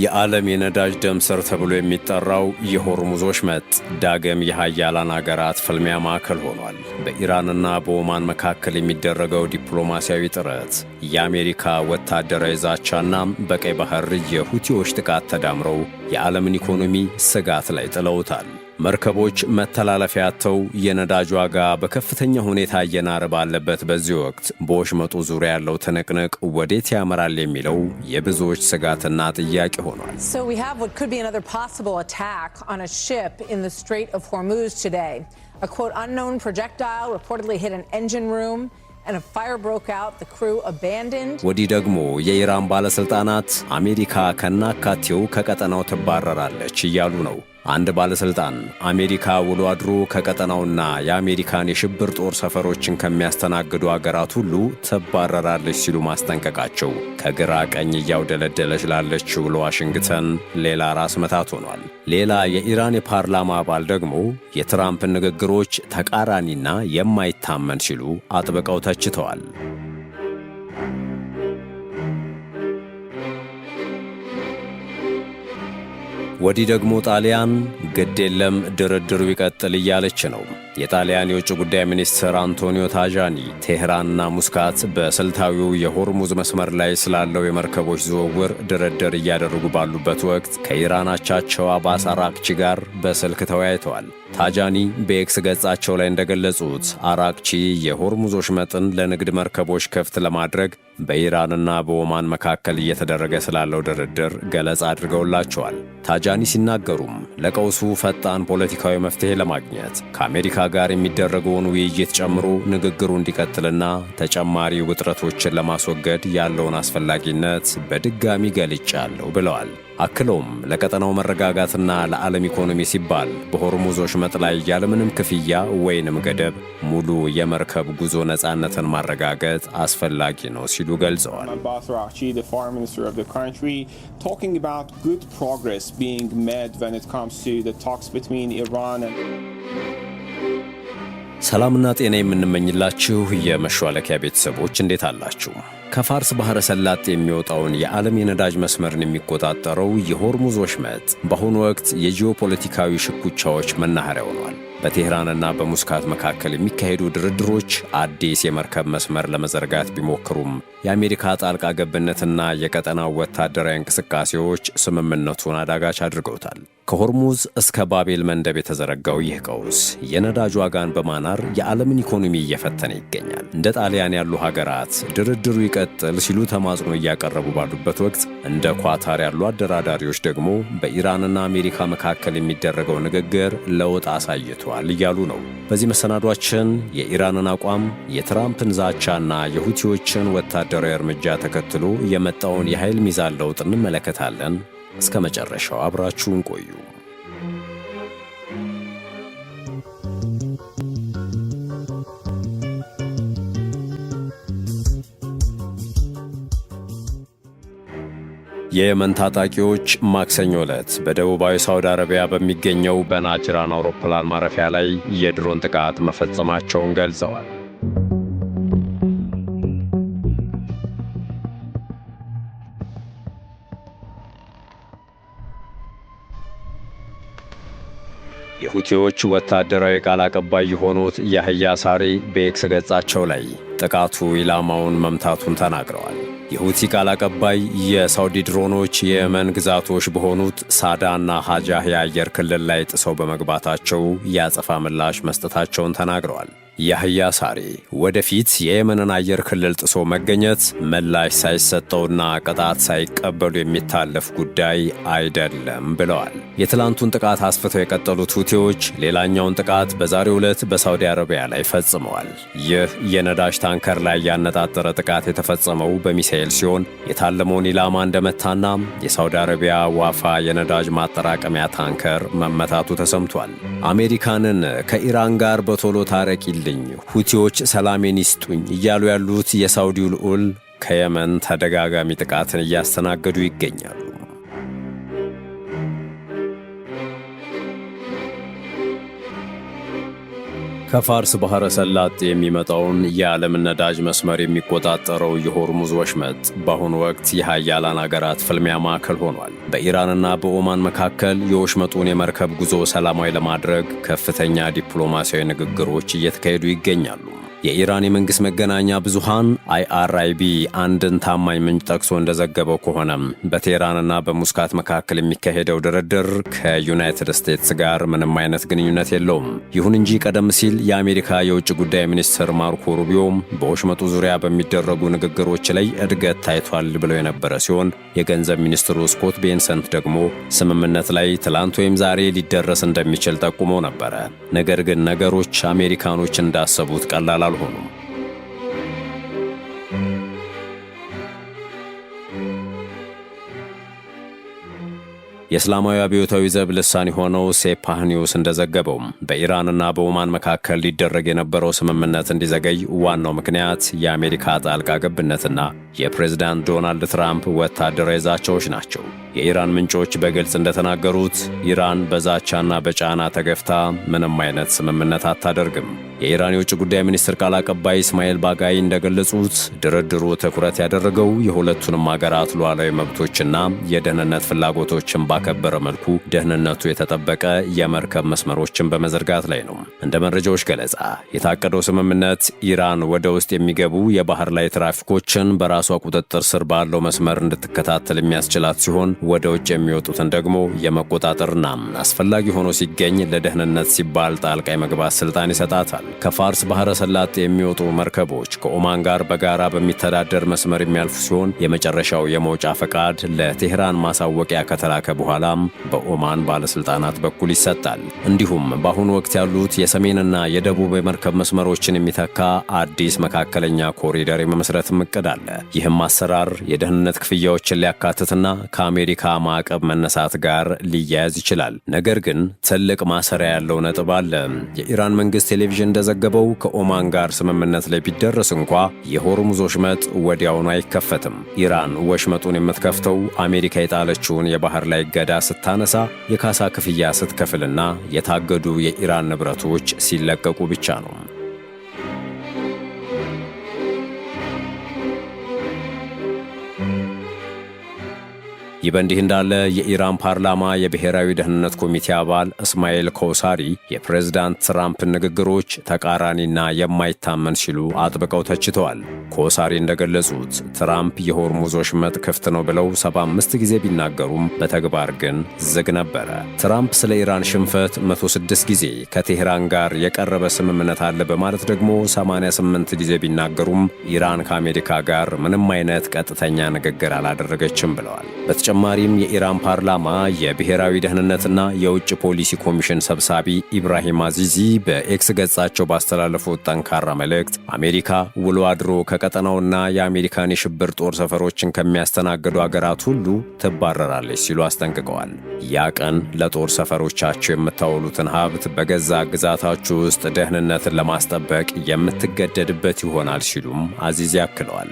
የዓለም የነዳጅ ደም ስር ተብሎ የሚጠራው የሆርሙዝ ወሽመጥ ዳግም የሃያላን አገራት ፍልሚያ ማዕከል ሆኗል። በኢራንና በኦማን መካከል የሚደረገው ዲፕሎማሲያዊ ጥረት፣ የአሜሪካ ወታደራዊ ዛቻና በቀይ ባህር የሁቲዎች ጥቃት ተዳምረው የዓለምን ኢኮኖሚ ስጋት ላይ ጥለውታል። መርከቦች መተላለፊያ አጥተው የነዳጅ ዋጋ በከፍተኛ ሁኔታ እየናረ ባለበት በዚህ ወቅት በወሽመጡ ዙሪያ ያለው ትንቅንቅ ወዴት ያመራል የሚለው የብዙዎች ስጋትና ጥያቄ ሆኗል። So we have what could be another possible attack on a ship in the Strait of Hormuz today. A quote unknown projectile reportedly hit an engine room and a fire broke out. The crew abandoned. ወዲህ ደግሞ የኢራን ባለስልጣናት አሜሪካ ከናካቴው ከቀጠናው ትባረራለች እያሉ ነው። አንድ ባለስልጣን አሜሪካ ውሎ አድሮ ከቀጠናውና የአሜሪካን የሽብር ጦር ሰፈሮችን ከሚያስተናግዱ አገራት ሁሉ ትባረራለች ሲሉ ማስጠንቀቃቸው ከግራ ቀኝ እያውደለደለች ላለችው ለዋሽንግተን ሌላ ራስ መታት ሆኗል። ሌላ የኢራን የፓርላማ አባል ደግሞ የትራምፕን ንግግሮች ተቃራኒና የማይታመን ሲሉ አጥብቀው ተችተዋል። ወዲህ ደግሞ ጣሊያን ግድ የለም ድርድሩ ይቀጥል እያለች ነው። የጣሊያን የውጭ ጉዳይ ሚኒስትር አንቶኒዮ ታጃኒ ቴህራንና ሙስካት በስልታዊው የሆርሙዝ መስመር ላይ ስላለው የመርከቦች ዝውውር ድርድር እያደረጉ ባሉበት ወቅት ከኢራን አቻቸው አባስ አራቅቺ ጋር በስልክ ተወያይተዋል። ታጃኒ በኤክስ ገጻቸው ላይ እንደገለጹት አራቅቺ የሆርሙዝ ወሽመጥን ለንግድ መርከቦች ክፍት ለማድረግ በኢራንና በኦማን መካከል እየተደረገ ስላለው ድርድር ገለጻ አድርገውላቸዋል። ታጃኒ ሲናገሩም ለቀውሱ ፈጣን ፖለቲካዊ መፍትሄ ለማግኘት ከአሜሪካ ጋር የሚደረገውን ውይይት ጨምሮ ንግግሩ እንዲቀጥልና ተጨማሪ ውጥረቶችን ለማስወገድ ያለውን አስፈላጊነት በድጋሚ ገልጫለሁ ብለዋል። አክለውም ለቀጠናው መረጋጋትና ለዓለም ኢኮኖሚ ሲባል በሆርሙዝ ወሽመጥ ላይ ያለምንም ክፍያ ወይንም ገደብ ሙሉ የመርከብ ጉዞ ነፃነትን ማረጋገጥ አስፈላጊ ነው ሲሉ ገልጸዋል። ሰላምና ጤና የምንመኝላችሁ የመሿለኪያ ቤተሰቦች እንዴት አላችሁ? ከፋርስ ባህረ ሰላጤ የሚወጣውን የዓለም የነዳጅ መስመርን የሚቆጣጠረው የሆርሙዝ ወሽመጥ በአሁኑ ወቅት የጂኦፖለቲካዊ ሽኩቻዎች መናኸሪያ ሆኗል። በቴህራንና በሙስካት መካከል የሚካሄዱ ድርድሮች አዲስ የመርከብ መስመር ለመዘርጋት ቢሞክሩም የአሜሪካ ጣልቃ ገብነትና የቀጠናው ወታደራዊ እንቅስቃሴዎች ስምምነቱን አዳጋች አድርገውታል። ከሆርሙዝ እስከ ባቤል መንደብ የተዘረጋው ይህ ቀውስ የነዳጅ ዋጋን በማናር የዓለምን ኢኮኖሚ እየፈተነ ይገኛል። እንደ ጣሊያን ያሉ ሀገራት ድርድሩ ይቀጥል ሲሉ ተማጽኖ እያቀረቡ ባሉበት ወቅት እንደ ኳታር ያሉ አደራዳሪዎች ደግሞ በኢራንና አሜሪካ መካከል የሚደረገው ንግግር ለውጥ አሳይቷል እያሉ ነው። በዚህ መሰናዷችን የኢራንን አቋም፣ የትራምፕን ዛቻና የሁቲዎችን ወታደራዊ እርምጃ ተከትሎ የመጣውን የኃይል ሚዛን ለውጥ እንመለከታለን። እስከ መጨረሻው አብራችሁን ቆዩ። የየመን ታጣቂዎች ማክሰኞ ዕለት በደቡባዊ ሳውዲ አረቢያ በሚገኘው በናጅራን አውሮፕላን ማረፊያ ላይ የድሮን ጥቃት መፈጸማቸውን ገልጸዋል። የሁቲዎች ወታደራዊ ቃል አቀባይ የሆኑት ያህያ ሳሪ በኤክስ ገጻቸው ላይ ጥቃቱ ኢላማውን መምታቱን ተናግረዋል። የሁቲ ቃል አቀባይ የሳውዲ ድሮኖች የየመን ግዛቶች በሆኑት ሳዳና ሐጃህ የአየር ክልል ላይ ጥሰው በመግባታቸው ያጸፋ ምላሽ መስጠታቸውን ተናግረዋል። ያህያ ሳሪ ወደፊት የየመንን አየር ክልል ጥሶ መገኘት ምላሽ ሳይሰጠውና ቅጣት ሳይቀበሉ የሚታለፍ ጉዳይ አይደለም ብለዋል። የትላንቱን ጥቃት አስፍተው የቀጠሉት ሁቲዎች ሌላኛውን ጥቃት በዛሬው ዕለት በሳውዲ አረቢያ ላይ ፈጽመዋል። ይህ የነዳጅ ታንከር ላይ ያነጣጠረ ጥቃት የተፈጸመው በሚሳኤል ሲሆን የታለመውን ኢላማ እንደመታና የሳውዲ አረቢያ ዋፋ የነዳጅ ማጠራቀሚያ ታንከር መመታቱ ተሰምቷል። አሜሪካንን ከኢራን ጋር በቶሎ ታረቂልኝ፣ ሁቲዎች ሰላሜን ይስጡኝ እያሉ ያሉት የሳውዲው ልዑል ከየመን ተደጋጋሚ ጥቃትን እያስተናገዱ ይገኛሉ። ከፋርስ ባህረ ሰላጤ የሚመጣውን የዓለም ነዳጅ መስመር የሚቆጣጠረው የሆርሙዝ ወሽመጥ በአሁኑ ወቅት የሃያላን አገራት ፍልሚያ ማዕከል ሆኗል። በኢራንና በኦማን መካከል የወሽመጡን የመርከብ ጉዞ ሰላማዊ ለማድረግ ከፍተኛ ዲፕሎማሲያዊ ንግግሮች እየተካሄዱ ይገኛሉ። የኢራን የመንግሥት መገናኛ ብዙሃን IRIB አንድን ታማኝ ምንጭ ጠቅሶ እንደዘገበው ከሆነም በቴህራንና በሙስካት መካከል የሚካሄደው ድርድር ከዩናይትድ ስቴትስ ጋር ምንም አይነት ግንኙነት የለውም። ይሁን እንጂ ቀደም ሲል የአሜሪካ የውጭ ጉዳይ ሚኒስትር ማርኮ ሩቢዮ በወሽመጡ ዙሪያ በሚደረጉ ንግግሮች ላይ እድገት ታይቷል ብለው የነበረ ሲሆን የገንዘብ ሚኒስትሩ ስኮት ቤንሰንት ደግሞ ስምምነት ላይ ትላንት ወይም ዛሬ ሊደረስ እንደሚችል ጠቁመው ነበረ። ነገር ግን ነገሮች አሜሪካኖች እንዳሰቡት ቀላል አልሆኑም። የእስላማዊ አብዮታዊ ዘብ ልሳን የሆነው ሴፓህ ኒውስ እንደዘገበው በኢራንና በኦማን መካከል ሊደረግ የነበረው ስምምነት እንዲዘገይ ዋናው ምክንያት የአሜሪካ ጣልቃ ገብነትና የፕሬዝዳንት ዶናልድ ትራምፕ ወታደራዊ ዛቻዎች ናቸው። የኢራን ምንጮች በግልጽ እንደተናገሩት ኢራን በዛቻና በጫና ተገፍታ ምንም አይነት ስምምነት አታደርግም። የኢራን የውጭ ጉዳይ ሚኒስትር ቃል አቀባይ እስማኤል ባጋይ እንደገለጹት ድርድሩ ትኩረት ያደረገው የሁለቱንም አገራት ሉዓላዊ መብቶችና የደህንነት ፍላጎቶችን ባከበረ መልኩ ደህንነቱ የተጠበቀ የመርከብ መስመሮችን በመዘርጋት ላይ ነው። እንደ መረጃዎች ገለጻ የታቀደው ስምምነት ኢራን ወደ ውስጥ የሚገቡ የባህር ላይ ትራፊኮችን በራሷ ቁጥጥር ስር ባለው መስመር እንድትከታተል የሚያስችላት ሲሆን ወደ ውጭ የሚወጡትን ደግሞ የመቆጣጠርና አስፈላጊ ሆኖ ሲገኝ ለደህንነት ሲባል ጣልቃ የመግባት ስልጣን ይሰጣታል። ከፋርስ ባህረ ሰላጤ የሚወጡ መርከቦች ከኦማን ጋር በጋራ በሚተዳደር መስመር የሚያልፉ ሲሆን የመጨረሻው የመውጫ ፈቃድ ለቴህራን ማሳወቂያ ከተላከ በኋላም በኦማን ባለስልጣናት በኩል ይሰጣል። እንዲሁም በአሁኑ ወቅት ያሉት የሰሜንና የደቡብ የመርከብ መስመሮችን የሚተካ አዲስ መካከለኛ ኮሪደር የመመስረትም እቅድ አለ። ይህም አሰራር የደህንነት ክፍያዎችን ሊያካትትና ከአሜሪካ ማዕቀብ መነሳት ጋር ሊያያዝ ይችላል። ነገር ግን ትልቅ ማሰሪያ ያለው ነጥብ አለ። የኢራን መንግስት ቴሌቪዥን እንደዘገበው ከኦማን ጋር ስምምነት ላይ ቢደረስ እንኳ የሆርሙዝ ወሽመጥ ወዲያውኑ አይከፈትም። ኢራን ወሽመጡን የምትከፍተው አሜሪካ የጣለችውን የባህር ላይ እገዳ ስታነሳ፣ የካሳ ክፍያ ስትከፍልና የታገዱ የኢራን ንብረቶች ሲለቀቁ ብቻ ነው። ይህ በእንዲህ እንዳለ የኢራን ፓርላማ የብሔራዊ ደህንነት ኮሚቴ አባል እስማኤል ኮሳሪ የፕሬዝዳንት ትራምፕን ንግግሮች ተቃራኒና የማይታመን ሲሉ አጥብቀው ተችተዋል። ኮሳሪ እንደገለጹት ትራምፕ የሆርሙዝ ወሽመጥ ክፍት ነው ብለው 75 ጊዜ ቢናገሩም በተግባር ግን ዝግ ነበረ። ትራምፕ ስለ ኢራን ሽንፈት 106 ጊዜ ከቴህራን ጋር የቀረበ ስምምነት አለ በማለት ደግሞ 88 ጊዜ ቢናገሩም ኢራን ከአሜሪካ ጋር ምንም አይነት ቀጥተኛ ንግግር አላደረገችም ብለዋል። በተጨማሪም የኢራን ፓርላማ የብሔራዊ ደህንነትና የውጭ ፖሊሲ ኮሚሽን ሰብሳቢ ኢብራሂም አዚዚ በኤክስ ገጻቸው ባስተላለፉት ጠንካራ መልእክት አሜሪካ ውሎ አድሮ ከቀጠናውና የአሜሪካን የሽብር ጦር ሰፈሮችን ከሚያስተናግዱ አገራት ሁሉ ትባረራለች ሲሉ አስጠንቅቀዋል። ያ ቀን ለጦር ሰፈሮቻቸው የምታውሉትን ሀብት በገዛ ግዛታችሁ ውስጥ ደህንነትን ለማስጠበቅ የምትገደድበት ይሆናል ሲሉም አዚዚ አክለዋል።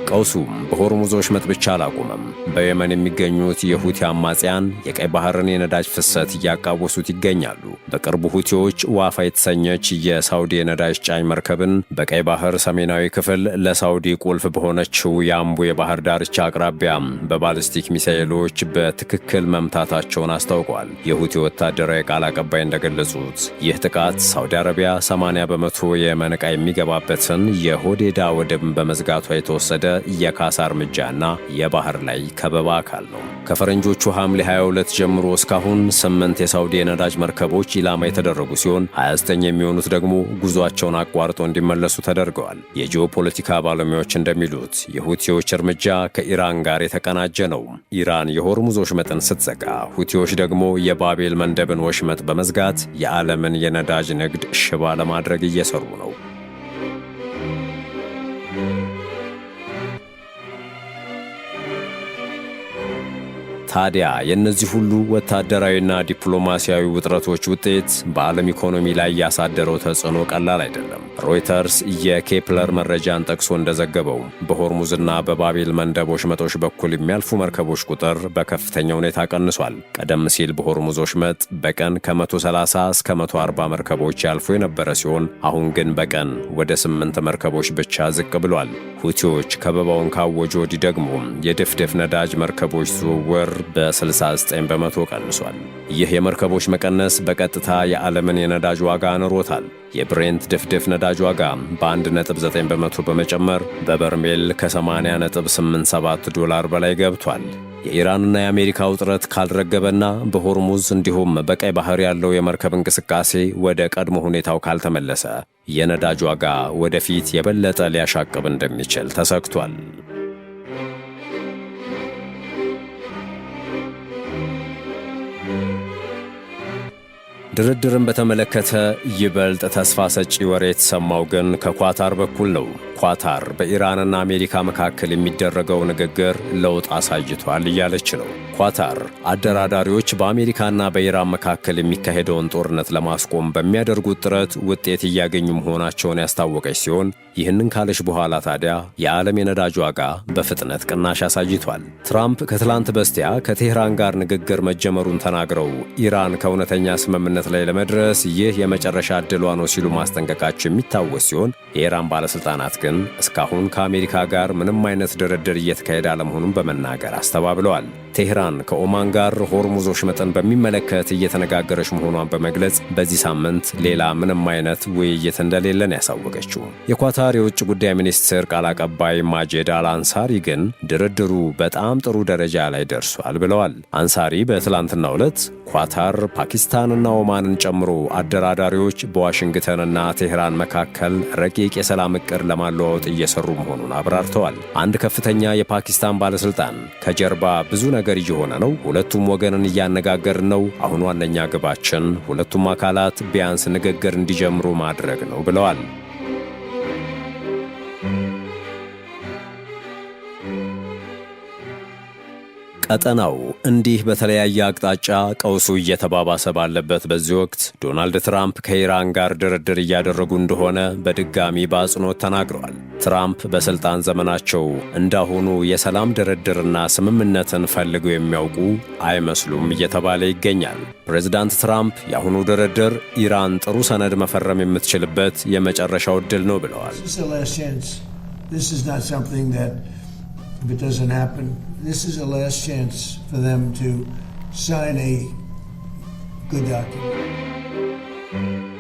ቀውሱም በሆርሙዝ ወሽመጥ ብቻ አላቆመም። በየመን የሚገኙት የሁቲ አማጽያን የቀይ ባህርን የነዳጅ ፍሰት እያቃወሱት ይገኛሉ። በቅርቡ ሁቲዎች ዋፋ የተሰኘች የሳውዲ የነዳጅ ጫኝ መርከብን በቀይ ባህር ሰሜናዊ ክፍል ለሳውዲ ቁልፍ በሆነችው የአምቡ የባህር ዳርቻ አቅራቢያ በባሊስቲክ ሚሳኤሎች በትክክል መምታታቸውን አስታውቋል። የሁቲ ወታደራዊ ቃል አቀባይ እንደገለጹት ይህ ጥቃት ሳውዲ አረቢያ 80 በመቶ የየመን ዕቃ የሚገባበትን የሆዴዳ ወደብን በመዝጋቷ የተወሰደ የካሳ እርምጃና የባህር ላይ ከበባ አካል ነው። ከፈረንጆቹ ሐምሌ 22 ጀምሮ እስካሁን 8 የሳውዲ የነዳጅ መርከቦች ኢላማ የተደረጉ ሲሆን 29 የሚሆኑት ደግሞ ጉዟቸውን አቋርጠው እንዲመለሱ ተደርገዋል። የጂኦፖለቲካ ባለሙያዎች እንደሚሉት የሁቲዎች እርምጃ ከኢራን ጋር የተቀናጀ ነው። ኢራን የሆርሙዝ ወሽመጥን ስትዘጋ፣ ሁቲዎች ደግሞ የባቤል መንደብን ወሽመጥ በመዝጋት የዓለምን የነዳጅ ንግድ ሽባ ለማድረግ እየሰሩ ነው። ታዲያ የእነዚህ ሁሉ ወታደራዊና ዲፕሎማሲያዊ ውጥረቶች ውጤት በዓለም ኢኮኖሚ ላይ ያሳደረው ተጽዕኖ ቀላል አይደለም። ሮይተርስ የኬፕለር መረጃን ጠቅሶ እንደዘገበው በሆርሙዝና በባቤል መንደብ ወሽመጦች በኩል የሚያልፉ መርከቦች ቁጥር በከፍተኛ ሁኔታ ቀንሷል። ቀደም ሲል በሆርሙዝ ወሽመጥ በቀን ከ130 እስከ 140 መርከቦች ያልፉ የነበረ ሲሆን አሁን ግን በቀን ወደ 8 መርከቦች ብቻ ዝቅ ብሏል። ሁቲዎች ከበባውን ካወጁ ወዲህ ደግሞ የድፍድፍ ነዳጅ መርከቦች ዝውውር በ69 በመቶ ቀንሷል። ይህ የመርከቦች መቀነስ በቀጥታ የዓለምን የነዳጅ ዋጋ አንሮታል። የብሬንት ድፍድፍ ነዳጅ ዋጋ በ1.9 በመቶ በመጨመር በበርሜል ከ80.87 ዶላር በላይ ገብቷል። የኢራንና የአሜሪካ ውጥረት ካልረገበና በሆርሙዝ እንዲሁም በቀይ ባህር ያለው የመርከብ እንቅስቃሴ ወደ ቀድሞ ሁኔታው ካልተመለሰ የነዳጅ ዋጋ ወደፊት የበለጠ ሊያሻቅብ እንደሚችል ተሰግቷል። ድርድርን በተመለከተ ይበልጥ ተስፋ ሰጪ ወሬ የተሰማው ግን ከኳታር በኩል ነው። ኳታር በኢራንና አሜሪካ መካከል የሚደረገው ንግግር ለውጥ አሳይቷል እያለች ነው። ኳታር አደራዳሪዎች በአሜሪካና በኢራን መካከል የሚካሄደውን ጦርነት ለማስቆም በሚያደርጉት ጥረት ውጤት እያገኙ መሆናቸውን ያስታወቀች ሲሆን ይህንን ካለች በኋላ ታዲያ የዓለም የነዳጅ ዋጋ በፍጥነት ቅናሽ አሳይቷል። ትራምፕ ከትላንት በስቲያ ከቴህራን ጋር ንግግር መጀመሩን ተናግረው ኢራን ከእውነተኛ ስምምነት ላይ ለመድረስ ይህ የመጨረሻ ዕድሏ ነው ሲሉ ማስጠንቀቃቸው የሚታወስ ሲሆን የኢራን ባለሥልጣናት ግን እስካሁን ከአሜሪካ ጋር ምንም አይነት ድርድር እየተካሄደ አለመሆኑን በመናገር አስተባብለዋል። ቴህራን ከኦማን ጋር ሆርሙዝ ወሽመጥን በሚመለከት እየተነጋገረች መሆኗን በመግለጽ በዚህ ሳምንት ሌላ ምንም አይነት ውይይት እንደሌለን ያሳወቀችው የኳታር የውጭ ጉዳይ ሚኒስትር ቃል አቀባይ ማጄድ አልአንሳሪ ግን ድርድሩ በጣም ጥሩ ደረጃ ላይ ደርሷል ብለዋል። አንሳሪ በትላንትናው ዕለት ኳታር፣ ፓኪስታንና ኦማንን ጨምሮ አደራዳሪዎች በዋሽንግተንና ቴህራን መካከል ረቂቅ የሰላም ዕቅድ ለማለዋወጥ እየሰሩ መሆኑን አብራርተዋል። አንድ ከፍተኛ የፓኪስታን ባለሥልጣን ከጀርባ ብዙ ነገር እየሆነ ነው፣ ሁለቱም ወገንን እያነጋገርን ነው። አሁን ዋነኛ ግባችን ሁለቱም አካላት ቢያንስ ንግግር እንዲጀምሩ ማድረግ ነው ብለዋል። ቀጠናው እንዲህ በተለያየ አቅጣጫ ቀውሱ እየተባባሰ ባለበት በዚህ ወቅት ዶናልድ ትራምፕ ከኢራን ጋር ድርድር እያደረጉ እንደሆነ በድጋሚ በአጽንኦት ተናግረዋል። ትራምፕ በሥልጣን ዘመናቸው እንዳሁኑ የሰላም ድርድርና ስምምነትን ፈልገው የሚያውቁ አይመስሉም እየተባለ ይገኛል። ፕሬዝዳንት ትራምፕ የአሁኑ ድርድር ኢራን ጥሩ ሰነድ መፈረም የምትችልበት የመጨረሻው ዕድል ነው ብለዋል። If it doesn't happen, this is a last chance for them to sign a good document.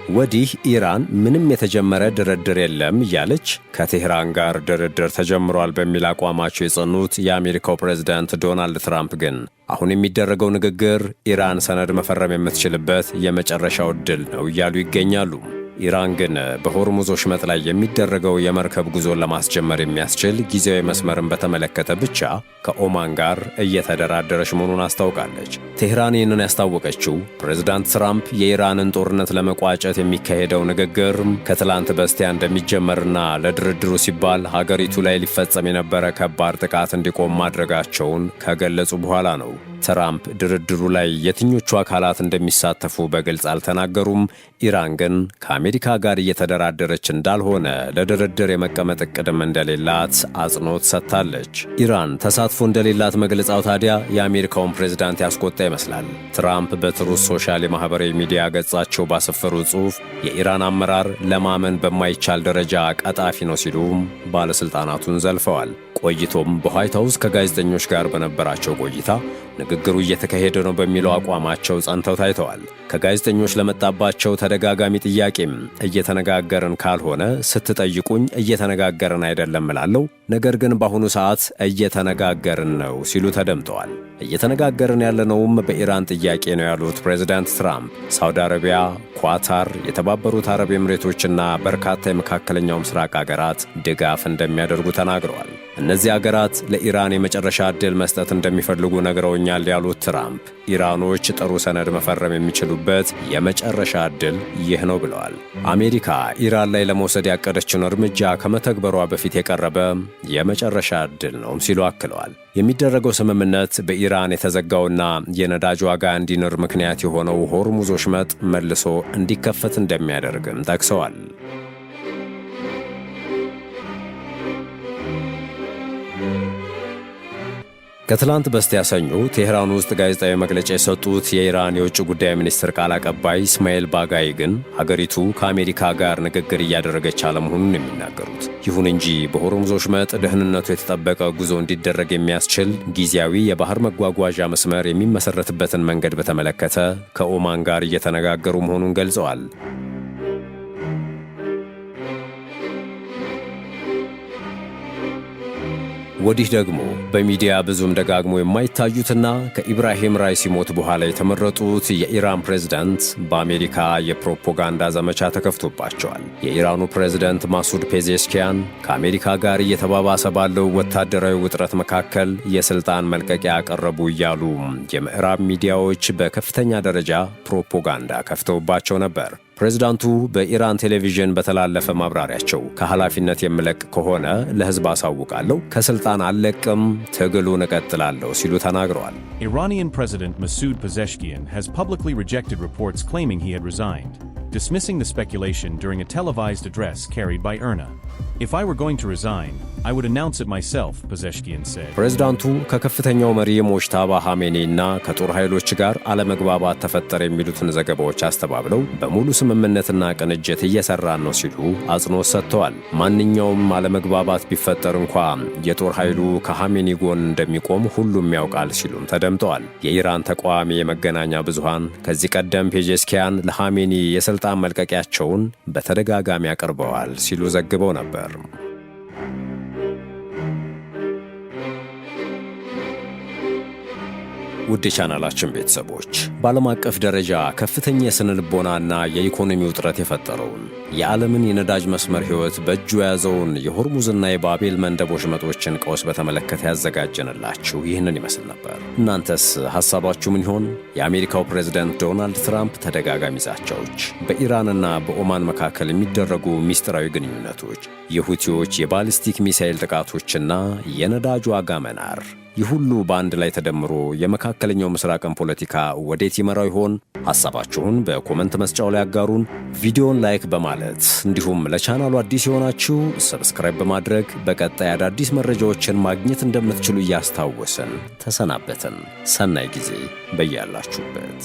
ወዲህ ኢራን ምንም የተጀመረ ድርድር የለም እያለች ከቴህራን ጋር ድርድር ተጀምሯል በሚል አቋማቸው የጸኑት የአሜሪካው ፕሬዝዳንት ዶናልድ ትራምፕ ግን አሁን የሚደረገው ንግግር ኢራን ሰነድ መፈረም የምትችልበት የመጨረሻው ዕድል ነው እያሉ ይገኛሉ። ኢራን ግን በሆርሙዝ ወሽመጥ ላይ የሚደረገው የመርከብ ጉዞን ለማስጀመር የሚያስችል ጊዜያዊ መስመርን በተመለከተ ብቻ ከኦማን ጋር እየተደራደረች መሆኑን አስታውቃለች። ቴህራን ይህንን ያስታወቀችው ፕሬዝዳንት ትራምፕ የኢራንን ጦርነት ለመቋጨት የሚካሄደው ንግግር ከትላንት በስቲያ እንደሚጀመርና ለድርድሩ ሲባል ሀገሪቱ ላይ ሊፈጸም የነበረ ከባድ ጥቃት እንዲቆም ማድረጋቸውን ከገለጹ በኋላ ነው። ትራምፕ ድርድሩ ላይ የትኞቹ አካላት እንደሚሳተፉ በግልጽ አልተናገሩም። ኢራን ግን ከአሜሪካ ጋር እየተደራደረች እንዳልሆነ ለድርድር የመቀመጥ እቅድም እንደሌላት አጽንኦት ሰጥታለች። ኢራን ተሳትፎ እንደሌላት መግለጻው ታዲያ የአሜሪካውን ፕሬዝዳንት ያስቆጣ ይመስላል። ትራምፕ በትሩዝ ሶሻል የማኅበራዊ ሚዲያ ገጻቸው ባሰፈሩ ጽሑፍ የኢራን አመራር ለማመን በማይቻል ደረጃ ቀጣፊ ነው ሲሉም ባለሥልጣናቱን ዘልፈዋል። ቆይቶም በዋይት ሃውስ ከጋዜጠኞች ጋር በነበራቸው ቆይታ ንግግሩ እየተካሄደ ነው በሚለው አቋማቸው ጸንተው ታይተዋል። ከጋዜጠኞች ለመጣባቸው ተደጋጋሚ ጥያቄም እየተነጋገርን ካልሆነ ስትጠይቁኝ እየተነጋገርን አይደለም እላለሁ፣ ነገር ግን በአሁኑ ሰዓት እየተነጋገርን ነው ሲሉ ተደምጠዋል። እየተነጋገርን ያለነውም በኢራን ጥያቄ ነው ያሉት ፕሬዝዳንት ትራምፕ ሳውዲ አረቢያ፣ ኳታር፣ የተባበሩት አረብ ኤምሬቶችና በርካታ የመካከለኛው ምስራቅ አገራት ድጋፍ እንደሚያደርጉ ተናግረዋል። እነዚህ አገራት ለኢራን የመጨረሻ ዕድል መስጠት እንደሚፈልጉ ነግረውኛል ይገኛል ያሉት ትራምፕ ኢራኖች ጥሩ ሰነድ መፈረም የሚችሉበት የመጨረሻ ዕድል ይህ ነው ብለዋል። አሜሪካ ኢራን ላይ ለመውሰድ ያቀደችውን እርምጃ ከመተግበሯ በፊት የቀረበ የመጨረሻ ዕድል ነውም ሲሉ አክለዋል። የሚደረገው ስምምነት በኢራን የተዘጋውና የነዳጅ ዋጋ እንዲንር ምክንያት የሆነው ሆርሙዝ ወሽመጥ መልሶ እንዲከፈት እንደሚያደርግም ጠቅሰዋል። ከትላንት በስቲያ ሰኞ ቴህራን ውስጥ ጋዜጣዊ መግለጫ የሰጡት የኢራን የውጭ ጉዳይ ሚኒስትር ቃል አቀባይ እስማኤል ባጋይ ግን ሀገሪቱ ከአሜሪካ ጋር ንግግር እያደረገች አለመሆኑን የሚናገሩት። ይሁን እንጂ በሆርሙዝ ወሽመጥ ደህንነቱ የተጠበቀ ጉዞ እንዲደረግ የሚያስችል ጊዜያዊ የባህር መጓጓዣ መስመር የሚመሰረትበትን መንገድ በተመለከተ ከኦማን ጋር እየተነጋገሩ መሆኑን ገልጸዋል። ወዲህ ደግሞ በሚዲያ ብዙም ደጋግሞ የማይታዩትና ከኢብራሂም ራይሲ ሞት በኋላ የተመረጡት የኢራን ፕሬዝዳንት በአሜሪካ የፕሮፓጋንዳ ዘመቻ ተከፍቶባቸዋል። የኢራኑ ፕሬዝዳንት ማሱድ ፔዜሽኪያን ከአሜሪካ ጋር እየተባባሰ ባለው ወታደራዊ ውጥረት መካከል የስልጣን መልቀቂያ ያቀረቡ እያሉ የምዕራብ ሚዲያዎች በከፍተኛ ደረጃ ፕሮፓጋንዳ ከፍተውባቸው ነበር። ፕሬዝዳንቱ በኢራን ቴሌቪዥን በተላለፈ ማብራሪያቸው ከኃላፊነት የምለቅ ከሆነ ለሕዝብ አሳውቃለሁ፣ ከስልጣን አልለቅም፣ ትግሉን እቀጥላለሁ ሲሉ ተናግረዋል። Iranian President Masoud Pezeshkian has publicly rejected reports claiming he had resigned, dismissing the speculation during a televised address carried by IRNA. If I were going to resign, I would announce it myself, Pezeshkian said. ፕሬዝዳንቱ ከከፍተኛው መሪ ሞጅታባ ሐሜኔና ከጦር ኃይሎች ጋር አለመግባባት ተፈጠረ የሚሉትን ዘገባዎች አስተባብለው በሙሉ ስምምነትና ቅንጅት እየሰራን ነው ሲሉ አጽንኦት ሰጥተዋል። ማንኛውም አለመግባባት ቢፈጠር እንኳ የጦር ኃይሉ ከሐሜኒ ጎን እንደሚቆም ሁሉም ያውቃል ሲሉም ተደምጠዋል። የኢራን ተቃዋሚ የመገናኛ ብዙሃን ከዚህ ቀደም ፔዜሽኪያን ለሐሜኒ የሥልጣን መልቀቂያቸውን በተደጋጋሚ አቅርበዋል ሲሉ ዘግበው ነበር። ውድ የቻናላችን ቤተሰቦች በዓለም አቀፍ ደረጃ ከፍተኛ የሥነ ልቦናና የኢኮኖሚ ውጥረት የፈጠረውን የዓለምን የነዳጅ መስመር ሕይወት በእጁ የያዘውን የሆርሙዝና የባቤል መንደብ ወሽመጦችን ቀውስ በተመለከተ ያዘጋጀንላችሁ ይህንን ይመስል ነበር። እናንተስ ሐሳባችሁ ምን ይሆን? የአሜሪካው ፕሬዝዳንት ዶናልድ ትራምፕ ተደጋጋሚ ዛቻዎች፣ በኢራንና በኦማን መካከል የሚደረጉ ሚስጥራዊ ግንኙነቶች፣ የሁቲዎች የባሊስቲክ ሚሳኤል ጥቃቶችና የነዳጅ ዋጋ መናር ይህ ሁሉ በአንድ ላይ ተደምሮ የመካከለኛው ምስራቅን ፖለቲካ ወዴት ይመራው ይሆን? ሐሳባችሁን በኮመንት መስጫው ላይ አጋሩን። ቪዲዮን ላይክ በማለት እንዲሁም ለቻናሉ አዲስ የሆናችሁ ሰብስክራይብ በማድረግ በቀጣይ አዳዲስ መረጃዎችን ማግኘት እንደምትችሉ እያስታወስን ተሰናበትን። ሰናይ ጊዜ በያላችሁበት።